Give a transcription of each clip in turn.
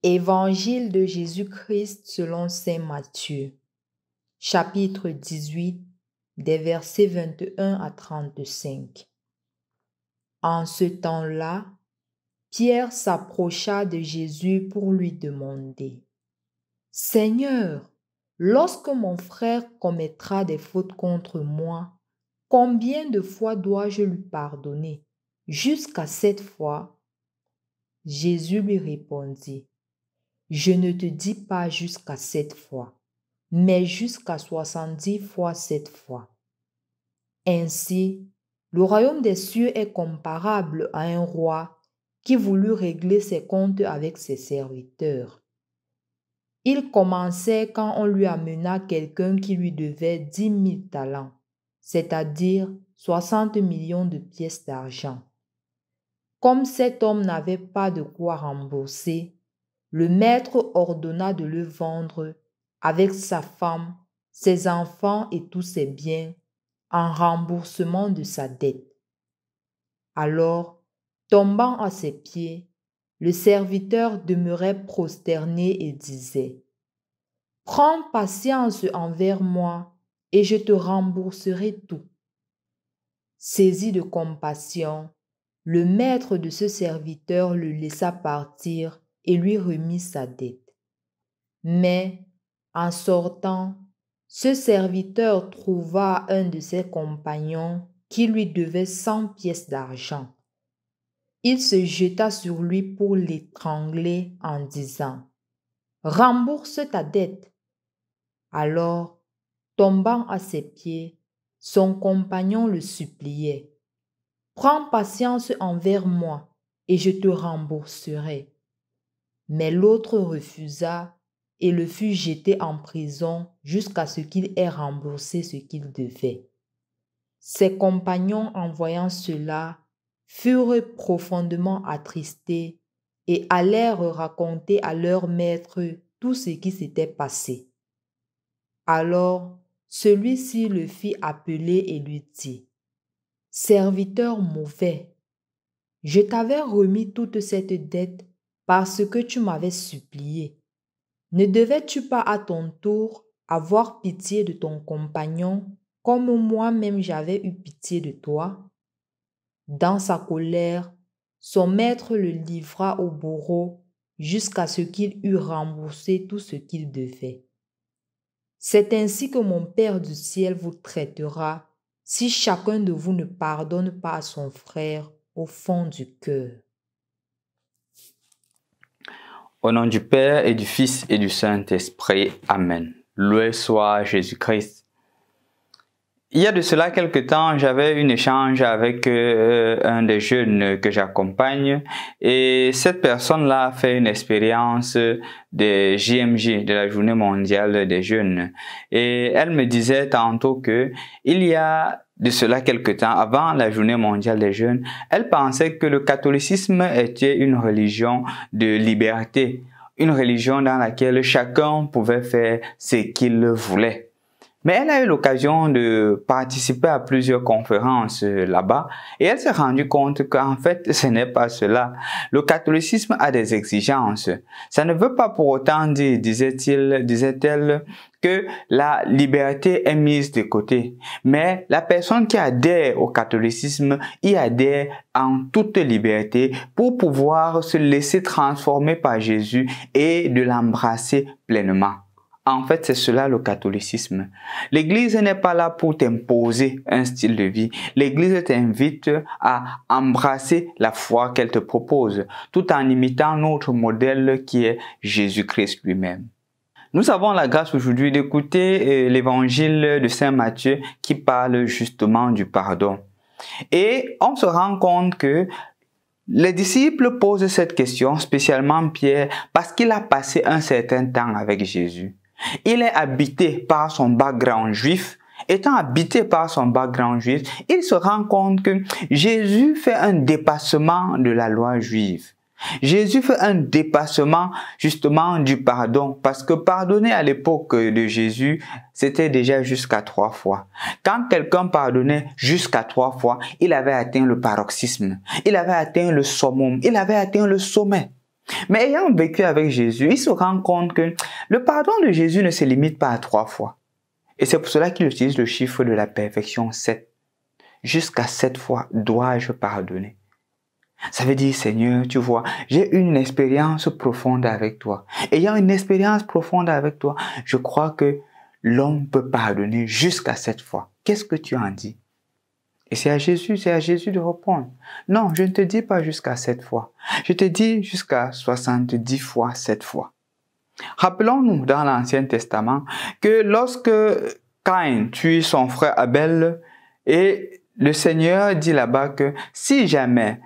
Évangile de Jésus-Christ selon saint Matthieu, chapitre 18, des versets 21 à 35. En ce temps-là, Pierre s'approcha de Jésus pour lui demander: « Seigneur, lorsque mon frère commettra des fautes contre moi, combien de fois dois-je lui pardonner? Jusqu'à 7 fois? » Jésus lui répondit: « Je ne te dis pas jusqu'à 7 fois, mais jusqu'à 70 fois 7 fois. » Ainsi, le royaume des cieux est comparable à un roi qui voulut régler ses comptes avec ses serviteurs. Il commençait quand on lui amena quelqu'un qui lui devait 10 000 talents, c'est-à-dire 60 millions de pièces d'argent. Comme cet homme n'avait pas de quoi rembourser, le maître ordonna de le vendre avec sa femme, ses enfants et tous ses biens en remboursement de sa dette. Alors, tombant à ses pieds, le serviteur demeurait prosterné et disait: « Prends patience envers moi et je te rembourserai tout. » Saisi de compassion, le maître de ce serviteur le laissa partir et lui remit sa dette. Mais, en sortant, ce serviteur trouva un de ses compagnons qui lui devait 100 pièces d'argent. Il se jeta sur lui pour l'étrangler en disant: « Rembourse ta dette. » Alors, tombant à ses pieds, son compagnon le suppliait: « Prends patience envers moi et je te rembourserai. » Mais l'autre refusa et le fut jeté en prison jusqu'à ce qu'il ait remboursé ce qu'il devait. Ses compagnons, en voyant cela, furent profondément attristés et allèrent raconter à leur maître tout ce qui s'était passé. Alors, celui-ci le fit appeler et lui dit: « Serviteur mauvais, je t'avais remis toute cette dette parce que tu m'avais supplié. Ne devais-tu pas à ton tour avoir pitié de ton compagnon comme moi-même j'avais eu pitié de toi? » Dans sa colère, son maître le livra au bourreau jusqu'à ce qu'il eût remboursé tout ce qu'il devait. C'est ainsi que mon Père du ciel vous traitera si chacun de vous ne pardonne pas à son frère au fond du cœur. Au nom du Père et du Fils et du Saint-Esprit. Amen. Loué soit Jésus-Christ. Il y a de cela quelque temps, j'avais un échange avec un des jeunes que j'accompagne et cette personne-là a fait une expérience des JMJ, de la Journée mondiale des jeunes. Et elle me disait tantôt que il y a de cela quelque temps, avant la Journée mondiale des jeunes, elle pensait que le catholicisme était une religion de liberté, une religion dans laquelle chacun pouvait faire ce qu'il voulait. Mais elle a eu l'occasion de participer à plusieurs conférences là-bas et elle s'est rendue compte qu'en fait, ce n'est pas cela. Le catholicisme a des exigences. Ça ne veut pas pour autant dire, disait-elle, que la liberté est mise de côté. Mais la personne qui adhère au catholicisme y adhère en toute liberté pour pouvoir se laisser transformer par Jésus et de l'embrasser pleinement. En fait, c'est cela le catholicisme. L'Église n'est pas là pour t'imposer un style de vie. L'Église t'invite à embrasser la foi qu'elle te propose, tout en imitant notre modèle qui est Jésus-Christ lui-même. Nous avons la grâce aujourd'hui d'écouter l'évangile de Saint Matthieu qui parle justement du pardon. Et on se rend compte que les disciples posent cette question, spécialement Pierre, parce qu'il a passé un certain temps avec Jésus. Il est habité par son background juif. Étant habité par son background juif, il se rend compte que Jésus fait un dépassement de la loi juive. Jésus fait un dépassement justement du pardon, parce que pardonner à l'époque de Jésus, c'était déjà jusqu'à 3 fois. Quand quelqu'un pardonnait jusqu'à 3 fois, il avait atteint le paroxysme, il avait atteint le summum, il avait atteint le sommet. Mais ayant vécu avec Jésus, il se rend compte que le pardon de Jésus ne se limite pas à 3 fois. Et c'est pour cela qu'il utilise le chiffre de la perfection 7. Jusqu'à 7 fois dois-je pardonner. Ça veut dire, Seigneur, tu vois, j'ai une expérience profonde avec toi. Ayant une expérience profonde avec toi, je crois que l'homme peut pardonner jusqu'à 7 fois. Qu'est-ce que tu en dis? Et c'est à Jésus de répondre. Non, je ne te dis pas jusqu'à 7 fois. Je te dis jusqu'à 70 fois 7 fois. Rappelons-nous dans l'Ancien Testament que lorsque Caïn tue son frère Abel, et le Seigneur dit là-bas que si jamais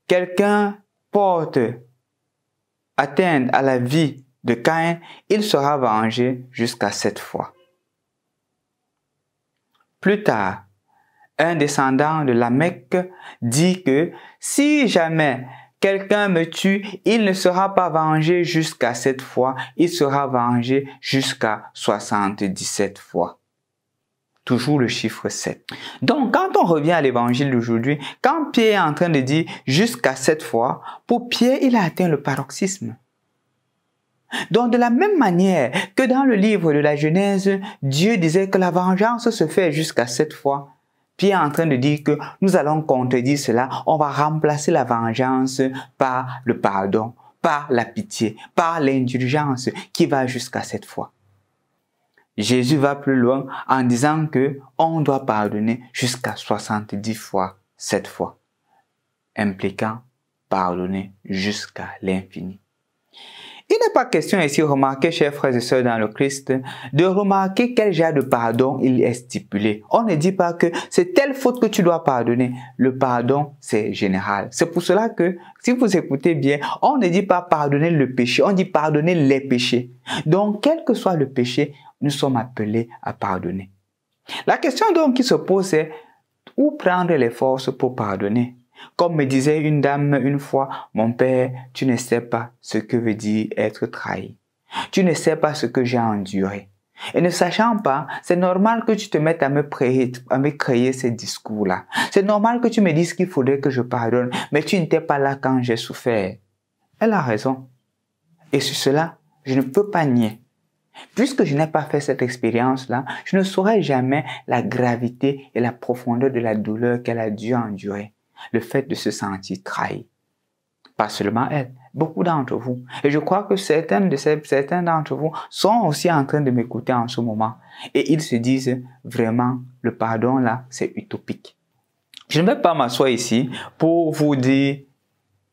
quelqu'un porte atteinte à la vie de Caïn, il sera vengé jusqu'à 7 fois. Plus tard, un descendant de Lamech dit que si jamais quelqu'un me tue, il ne sera pas vengé jusqu'à 7 fois, il sera vengé jusqu'à 77 fois. Toujours le chiffre 7. Donc, quand on revient à l'évangile d'aujourd'hui, quand Pierre est en train de dire jusqu'à 7 fois, pour Pierre, il a atteint le paroxysme. Donc, de la même manière que dans le livre de la Genèse, Dieu disait que la vengeance se fait jusqu'à 7 fois. Pierre est en train de dire que nous allons contredire cela, on va remplacer la vengeance par le pardon, par la pitié, par l'indulgence qui va jusqu'à 7 fois. Jésus va plus loin en disant que on doit pardonner jusqu'à 70 fois 7 fois, impliquant pardonner jusqu'à l'infini. Il n'est pas question ici, remarquez, chers frères et sœurs dans le Christ, de remarquer quel genre de pardon il est stipulé. On ne dit pas que c'est telle faute que tu dois pardonner. Le pardon, c'est général. C'est pour cela que, si vous écoutez bien, on ne dit pas pardonner le péché, on dit pardonner les péchés. Donc, quel que soit le péché, nous sommes appelés à pardonner. La question donc qui se pose, c'est où prendre les forces pour pardonner? Comme me disait une dame une fois, mon père, tu ne sais pas ce que veut dire être trahi. Tu ne sais pas ce que j'ai enduré. Et ne sachant pas, c'est normal que tu te mettes à me créer ces discours-là. C'est normal que tu me dises qu'il faudrait que je pardonne, mais tu n'étais pas là quand j'ai souffert. Elle a raison. Et sur cela, je ne peux pas nier. Puisque je n'ai pas fait cette expérience-là, je ne saurais jamais la gravité et la profondeur de la douleur qu'elle a dû endurer. Le fait de se sentir trahi. Pas seulement elle, beaucoup d'entre vous. Et je crois que certains d'entre vous sont aussi en train de m'écouter en ce moment. Et ils se disent vraiment, le pardon là, c'est utopique. Je ne vais pas m'asseoir ici pour vous dire,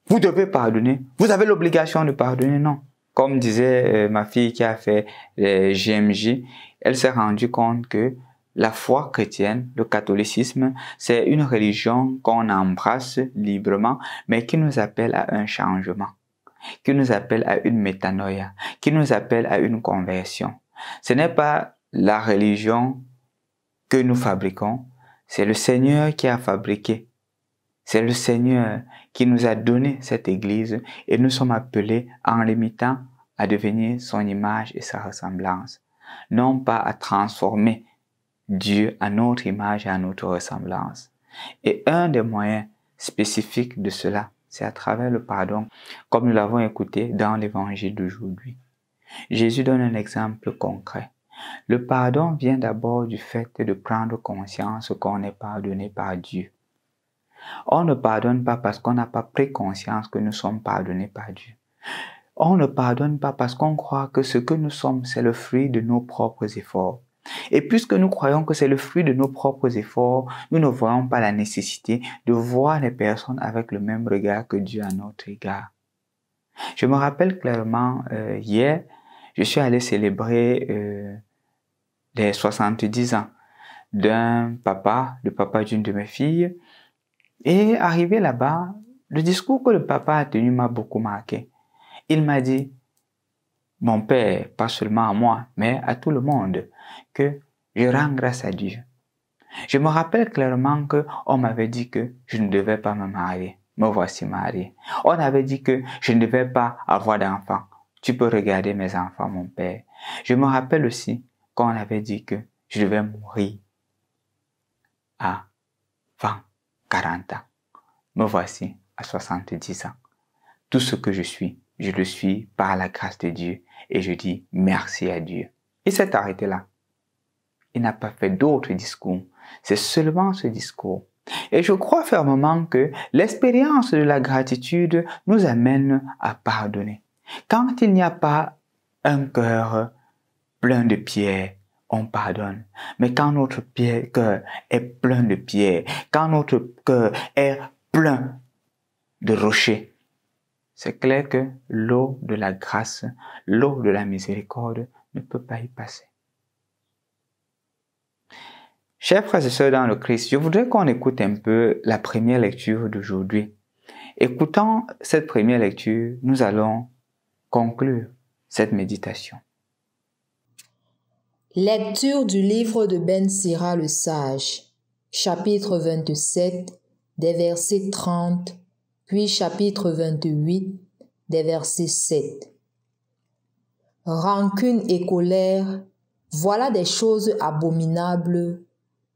vous devez pardonner. Vous avez l'obligation de pardonner, non. Comme disait ma fille qui a fait les JMJ, elle s'est rendue compte que la foi chrétienne, le catholicisme, c'est une religion qu'on embrasse librement, mais qui nous appelle à un changement, qui nous appelle à une métanoïa, qui nous appelle à une conversion. Ce n'est pas la religion que nous fabriquons, c'est le Seigneur qui a fabriqué. C'est le Seigneur qui nous a donné cette Église et nous sommes appelés en l'imitant à devenir son image et sa ressemblance, non pas à transformer Dieu à notre image et à notre ressemblance. Et un des moyens spécifiques de cela, c'est à travers le pardon, comme nous l'avons écouté dans l'évangile d'aujourd'hui. Jésus donne un exemple concret. Le pardon vient d'abord du fait de prendre conscience qu'on est pardonné par Dieu. On ne pardonne pas parce qu'on n'a pas pris conscience que nous sommes pardonnés par Dieu. On ne pardonne pas parce qu'on croit que ce que nous sommes, c'est le fruit de nos propres efforts. Et puisque nous croyons que c'est le fruit de nos propres efforts, nous ne voyons pas la nécessité de voir les personnes avec le même regard que Dieu à notre égard. Je me rappelle clairement, hier, je suis allé célébrer les 70 ans d'un papa, le papa d'une de mes filles. Et arrivé là-bas, le discours que le papa a tenu m'a beaucoup marqué. Il m'a dit, mon père, pas seulement à moi, mais à tout le monde, que je rends grâce à Dieu. Je me rappelle clairement qu'on m'avait dit que je ne devais pas me marier. Me voici marié. On avait dit que je ne devais pas avoir d'enfants. Tu peux regarder mes enfants, mon père. Je me rappelle aussi qu'on avait dit que je devais mourir à 40 ans. Me voici à 70 ans. Tout ce que je suis, je le suis par la grâce de Dieu et je dis merci à Dieu. Il s'est arrêté là. Il n'a pas fait d'autres discours. C'est seulement ce discours. Et je crois fermement que l'expérience de la gratitude nous amène à pardonner. Quand il n'y a pas un cœur plein de pierres, on pardonne. Mais quand notre cœur est plein de pierres, quand notre cœur est plein de rochers, c'est clair que l'eau de la grâce, l'eau de la miséricorde ne peut pas y passer. Chers frères et sœurs dans le Christ, je voudrais qu'on écoute un peu la première lecture d'aujourd'hui. Écoutant cette première lecture, nous allons conclure cette méditation. Lecture du livre de Ben Sira le Sage, chapitre 27, des versets 30, puis chapitre 28, des versets 7. Rancune et colère, voilà des choses abominables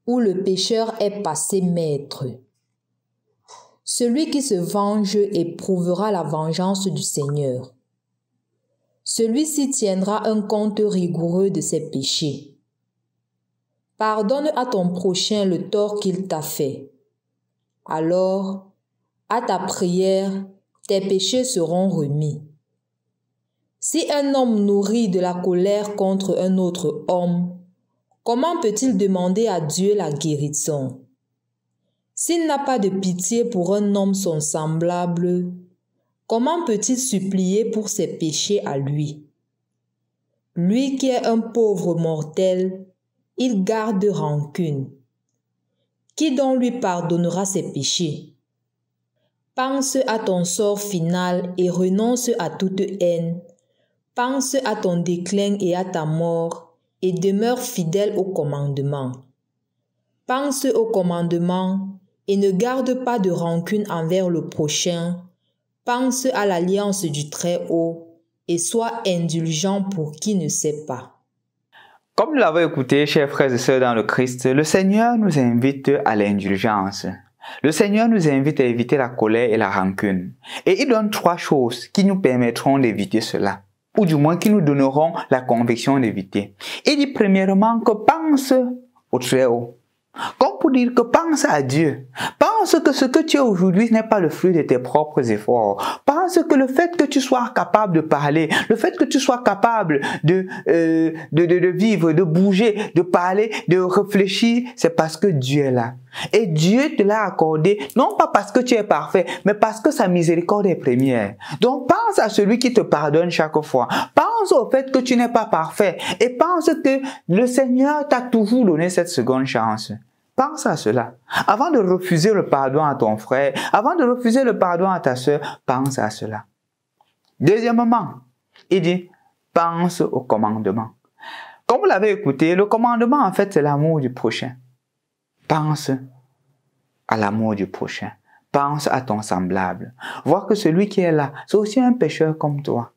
où le pécheur est passé maître. Celui qui se venge éprouvera la vengeance du Seigneur. Celui-ci tiendra un compte rigoureux de ses péchés. Pardonne à ton prochain le tort qu'il t'a fait. Alors, à ta prière, tes péchés seront remis. Si un homme nourrit de la colère contre un autre homme, comment peut-il demander à Dieu la guérison? S'il n'a pas de pitié pour un homme son semblable, comment peut-il supplier pour ses péchés à lui? Lui qui est un pauvre mortel, il garde rancune. Qui donc lui pardonnera ses péchés? Pense à ton sort final et renonce à toute haine. Pense à ton déclin et à ta mort et demeure fidèle au commandement. Pense au commandement et ne garde pas de rancune envers le prochain. Pense à l'alliance du Très-Haut et sois indulgent pour qui ne sait pas. Comme nous l'avons écouté, chers frères et sœurs dans le Christ, le Seigneur nous invite à l'indulgence. Le Seigneur nous invite à éviter la colère et la rancune. Et il donne 3 choses qui nous permettront d'éviter cela, ou du moins qui nous donneront la conviction d'éviter. Il dit premièrement que pense au Très-Haut. Comme pour dire que pense à Dieu. Pense que ce que tu es aujourd'hui n'est pas le fruit de tes propres efforts. Pense que le fait que tu sois capable de parler, le fait que tu sois capable de vivre, de bouger, de parler, de réfléchir, c'est parce que Dieu est là. Et Dieu te l'a accordé, non pas parce que tu es parfait, mais parce que sa miséricorde est première. Donc pense à celui qui te pardonne chaque fois. Pense au fait que tu n'es pas parfait et pense que le Seigneur t'a toujours donné cette seconde chance. Pense à cela. Avant de refuser le pardon à ton frère, avant de refuser le pardon à ta soeur, pense à cela. Deuxièmement, il dit, pense au commandement. Comme vous l'avez écouté, le commandement en fait c'est l'amour du prochain. Pense à l'amour du prochain. Pense à ton semblable. Vois que celui qui est là, c'est aussi un pécheur comme toi.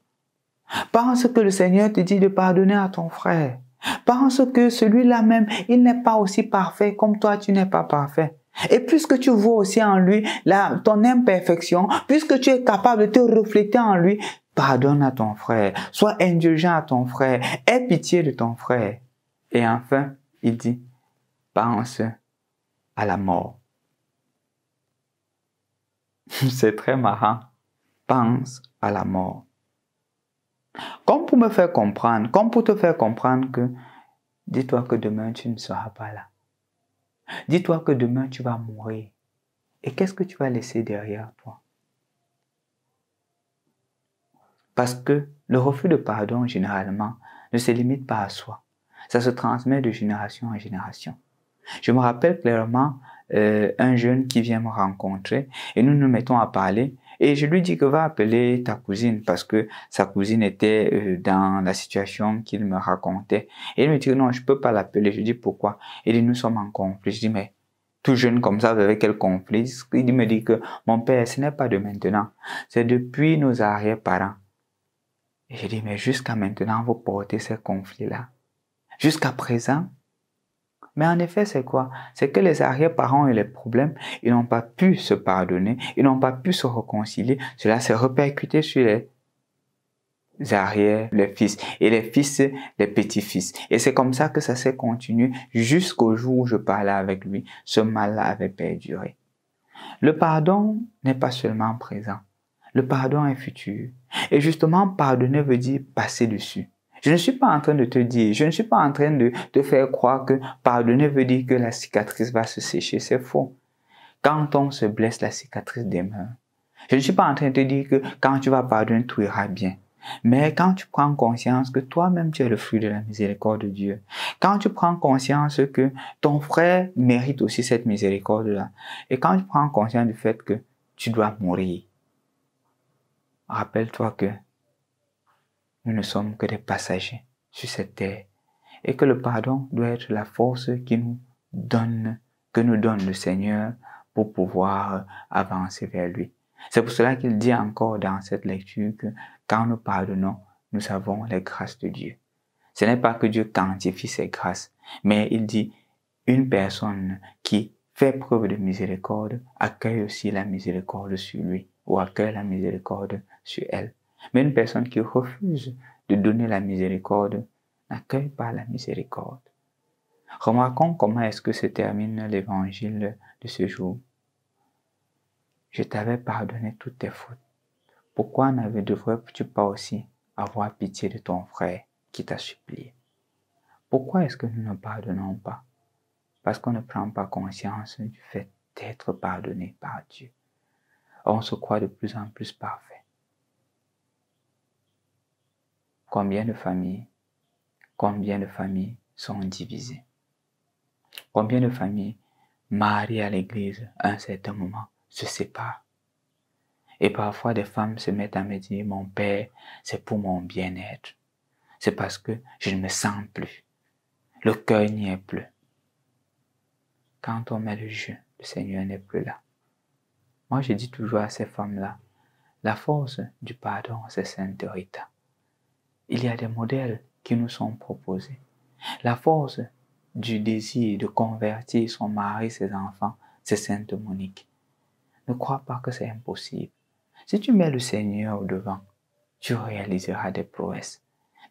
Pense que le Seigneur te dit de pardonner à ton frère. Pense que celui-là même, il n'est pas aussi parfait comme toi, tu n'es pas parfait. Et puisque tu vois aussi en lui ton imperfection, puisque tu es capable de te refléter en lui, pardonne à ton frère. Sois indulgent à ton frère. Aie pitié de ton frère. Et enfin, il dit, pense à la mort. C'est très marrant. Pense à la mort. Comme pour me faire comprendre, comme pour te faire comprendre que dis-toi que demain tu ne seras pas là. Dis-toi que demain tu vas mourir. Et qu'est-ce que tu vas laisser derrière toi? Parce que le refus de pardon, généralement, ne se limite pas à soi. Ça se transmet de génération en génération. Je me rappelle clairement un jeune qui vient me rencontrer et nous nous mettons à parler. Et je lui dis que va appeler ta cousine parce que sa cousine était dans la situation qu'il me racontait. Et il me dit non, je peux pas l'appeler. Je dis pourquoi? Il dit nous sommes en conflit. Je dis mais tout jeune comme ça, vous avez quel conflit? Il me dit que mon père, ce n'est pas de maintenant. C'est depuis nos arrière-parents. Et je dis mais jusqu'à maintenant, vous portez ces conflits-là. Jusqu'à présent. Mais en effet, c'est quoi? C'est que les arrière-parents ont eu les problèmes, ils n'ont pas pu se pardonner, ils n'ont pas pu se réconcilier. Cela s'est répercuté sur arrière, les fils, et les fils, les petits-fils. Et c'est comme ça que ça s'est continué jusqu'au jour où je parlais avec lui. Ce mal-là avait perduré. Le pardon n'est pas seulement présent. Le pardon est futur. Et justement, pardonner veut dire passer dessus. Je ne suis pas en train de te dire, je ne suis pas en train de te faire croire que pardonner veut dire que la cicatrice va se sécher. C'est faux. Quand on se blesse, la cicatrice demeure. Je ne suis pas en train de te dire que quand tu vas pardonner, tout ira bien. Mais quand tu prends conscience que toi-même tu es le fruit de la miséricorde de Dieu, quand tu prends conscience que ton frère mérite aussi cette miséricorde-là, et quand tu prends conscience du fait que tu dois mourir, rappelle-toi que nous ne sommes que des passagers sur cette terre et que le pardon doit être la force que nous donne le Seigneur pour pouvoir avancer vers lui. C'est pour cela qu'il dit encore dans cette lecture que quand nous pardonnons, nous avons les grâces de Dieu. Ce n'est pas que Dieu quantifie ses grâces, mais il dit une personne qui fait preuve de miséricorde accueille aussi la miséricorde sur lui ou accueille la miséricorde sur elle. Mais une personne qui refuse de donner la miséricorde n'accueille pas la miséricorde. Remarquons comment est-ce que se termine l'évangile de ce jour. Je t'avais pardonné toutes tes fautes. Pourquoi ne devrais-tu pas aussi avoir pitié de ton frère qui t'a supplié? Pourquoi est-ce que nous ne pardonnons pas? Parce qu'on ne prend pas conscience du fait d'être pardonné par Dieu. On se croit de plus en plus parfait. Combien de familles sont divisées? Combien de familles mariées à l'église à un certain moment se séparent? Et parfois des femmes se mettent à me dire, mon père, c'est pour mon bien-être. C'est parce que je ne me sens plus. Le cœur n'y est plus. Quand on met le jeu, le Seigneur n'est plus là. Moi, je dis toujours à ces femmes-là, la force du pardon, c'est Sainte Rita. Il y a des modèles qui nous sont proposés. La force du désir de convertir son mari, ses enfants, c'est Sainte Monique. Ne crois pas que c'est impossible. Si tu mets le Seigneur au devant, tu réaliseras des prouesses.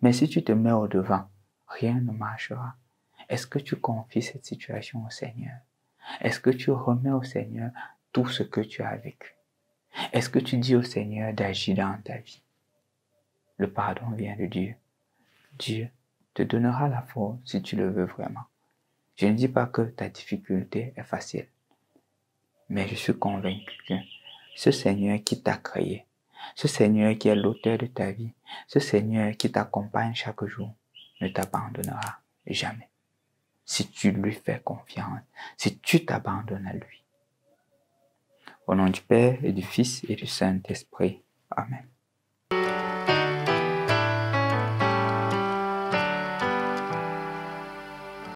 Mais si tu te mets au devant, rien ne marchera. Est-ce que tu confies cette situation au Seigneur? Est-ce que tu remets au Seigneur tout ce que tu as vécu? Est-ce que tu dis au Seigneur d'agir dans ta vie? Le pardon vient de Dieu. Dieu te donnera la force si tu le veux vraiment. Je ne dis pas que ta difficulté est facile, mais je suis convaincu que ce Seigneur qui t'a créé, ce Seigneur qui est l'auteur de ta vie, ce Seigneur qui t'accompagne chaque jour, ne t'abandonnera jamais. Si tu lui fais confiance, si tu t'abandonnes à lui. Au nom du Père et du Fils et du Saint-Esprit. Amen.